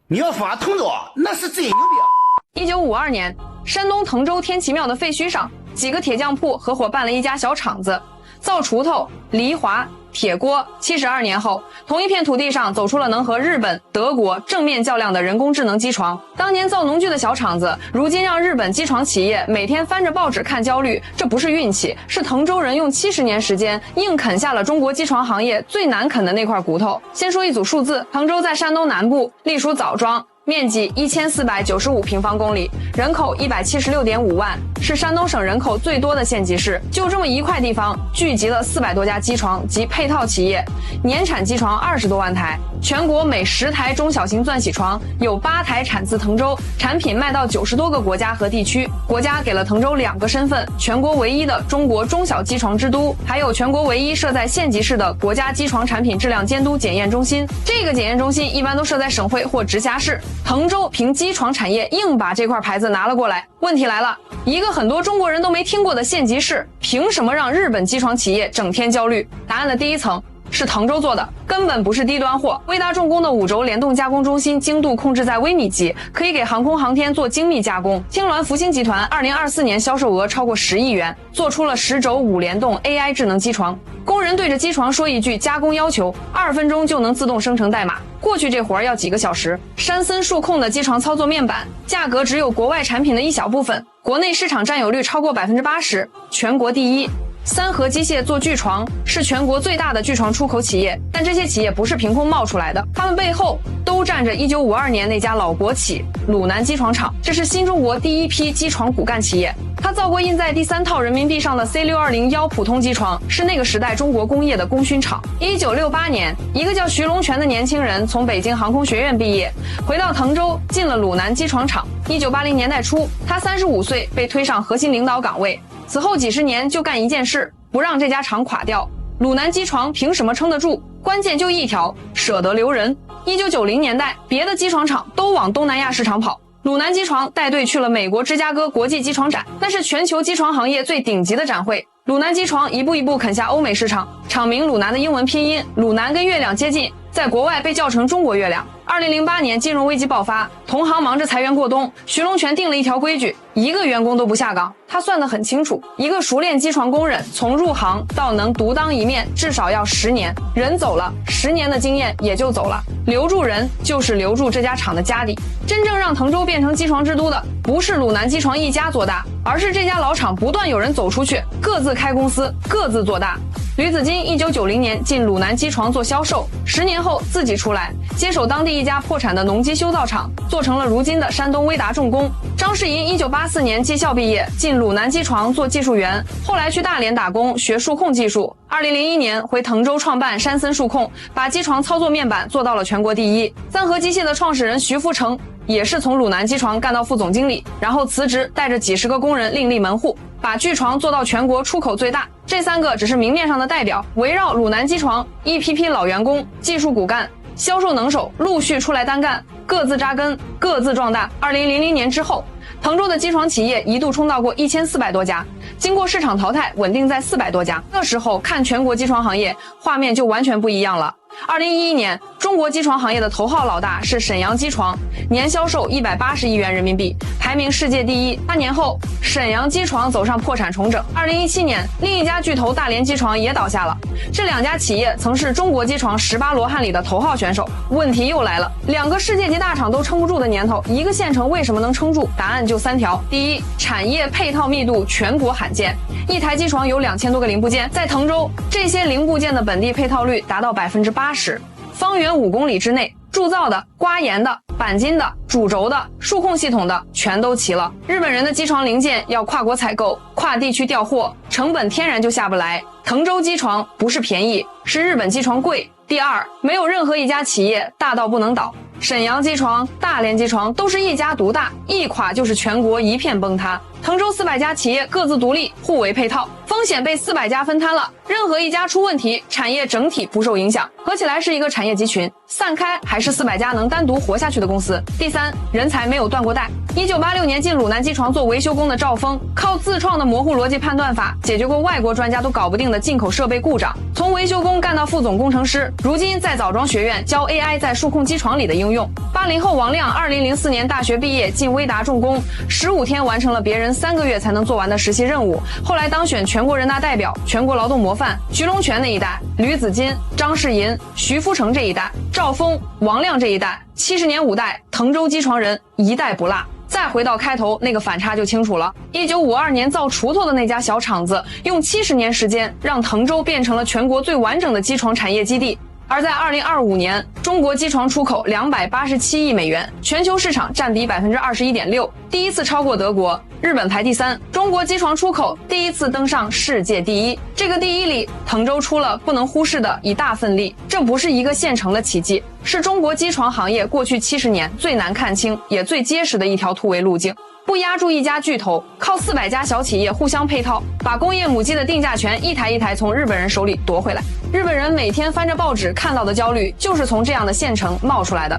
你要发滕州，那是真牛逼。1952年，山东滕州天齐庙的废墟上，几个铁匠铺合伙办了一家小厂子，造锄头、犁铧、铁锅。72年后，同一片土地上走出了能和日本、德国正面较量的人工智能机床。当年造农具的小厂子，如今让日本机床企业每天翻着报纸看焦虑，这不是运气，是滕州人用70年时间硬啃下了中国机床行业最难啃的那块骨头。先说一组数字，滕州在山东南部，隶属枣庄，面积1495平方公里，人口176.5万，是山东省人口最多的县级市。就这么一块地方，聚集了400多家机床及配套企业，年产机床20多万台。全国每10台中小型钻洗床有8台产自滕州，产品卖到90多个国家和地区。国家给了滕州2个身份：全国唯一的中国中小机床之都，还有全国唯一设在县级市的国家机床产品质量监督检验中心。这个检验中心一般都设在省会或直辖市。滕州凭机床产业硬把这块牌子拿了过来。问题来了，一个很多中国人都没听过的县级市，凭什么让日本机床企业整天焦虑？答案的第一层是滕州做的，根本不是低端货。微大重工的5轴联动加工中心精度控制在微米级，可以给航空航天做精密加工。青鸾福星集团2024年销售额超过10亿元，做出了10轴5联动 AI 智能机床。工人对着机床说一句加工要求，2分钟就能自动生成代码。过去这活儿要几个小时。山森数控的机床操作面板，价格只有国外产品的一小部分，国内市场占有率超过80%，全国第一。三和机械做锯床，是全国最大的锯床出口企业，但这些企业不是凭空冒出来的，他们背后都站着1952年那家老国企鲁南机床厂，这是新中国第一批机床骨干企业。他造过印在第3套人民币上的 C6201普通机床，是那个时代中国工业的功勋厂。1968年，一个叫徐龙泉的年轻人从北京航空学院毕业，回到滕州，进了鲁南机床厂。1980年代初，他35岁被推上核心领导岗位。此后几十年就干一件事，不让这家厂垮掉。鲁南机床凭什么撑得住？关键就一条，舍得留人。1990年代，别的机床厂都往东南亚市场跑，鲁南机床带队去了美国芝加哥国际机床展，那是全球机床行业最顶级的展会。鲁南机床一步一步啃下欧美市场，厂名鲁南的英文拼音鲁南跟月亮接近，在国外被叫成中国月亮。2008年金融危机爆发，同行忙着裁员过冬，徐龙泉定了一条规矩，一个员工都不下岗。他算得很清楚，一个熟练机床工人从入行到能独当一面至少要10年，人走了，10年的经验也就走了。留住人就是留住这家厂的家底。真正让滕州变成机床之都的，不是鲁南机床一家做大，而是这家老厂不断有人走出去，各自开公司，各自做大。吕子金1990年进鲁南机床做销售，10年后自己出来，接手当地一家破产的农机修造厂，做成了如今的山东威达重工。张世银1984年技校毕业，进鲁南机床做技术员，后来去大连打工学数控技术。2001年回滕州创办山森数控，把机床操作面板做到了全国第一。三和机械的创始人徐福成也是从鲁南机床干到副总经理，然后辞职，带着几十个工人另立门户，把锯床做到全国出口最大。这3个只是明面上的代表，围绕鲁南机床，一批批老员工、技术骨干、销售能手陆续出来单干，各自扎根，各自壮大。2000年之后，滕州的机床企业一度冲到过1400多家，经过市场淘汰，稳定在400多家。那时候看全国机床行业，画面就完全不一样了。2011年，中国机床行业的头号老大是沈阳机床，年销售180亿元人民币，排名世界第一。8年后，沈阳机床走上破产重整。2017年，另一家巨头大连机床也倒下了。这2家企业曾是中国机床18罗汉里的头号选手。问题又来了，2个世界级大厂都撑不住的年头，一个县城为什么能撑住？答案就3条。第一，产业配套密度全国罕见，一台机床有2000多个零部件，在滕州，这些零部件的本地配套率达到80%。方圆5公里之内，铸造的、刮研的、钣金的、主轴的、数控系统的全都齐了。日本人的机床零件要跨国采购、跨地区调货，成本天然就下不来。滕州机床不是便宜，是日本机床贵。第二，没有任何一家企业大到不能倒。沈阳机床、大连机床都是一家独大，一垮就是全国一片崩塌。滕州400家企业各自独立，互为配套，风险被400家分摊了，任何一家出问题，产业整体不受影响，合起来是一个产业集群，散开还是400家能单独活下去的公司。第三，人才没有断过代。1986年进鲁南机床做维修工的赵峰，靠自创的模糊逻辑判断法，解决过外国专家都搞不定的进口设备故障，从维修工干到副总工程师，如今在枣庄学院教 AI 在数控机床里的应用。80后王亮2004年大学毕业，进威达重工，15天完成了别人3个月才能做完的实习任务，后来当选全国人大代表、全国劳动模范。徐龙泉那一代，吕子金、张世银、徐福成这一代，赵峰、王亮这一代，70年5代，滕州机床人一代不落。再回到开头，那个反差就清楚了。1952年造锄头的那家小厂子，用70年时间让滕州变成了全国最完整的机床产业基地。而在2025年，中国机床出口287亿美元，全球市场占比21.6%，第一次超过德国，日本排第3。中国机床出口第一次登上世界第1。这个第1里，滕州出了不能忽视的一大份力。这不是一个现成的奇迹，是中国机床行业过去70年最难看清也最结实的一条突围路径。不压住一家巨头，靠400家小企业互相配套，把工业母机的定价权一台一台从日本人手里夺回来。日本人每天翻着报纸看到的焦虑，就是从这样的县城冒出来的。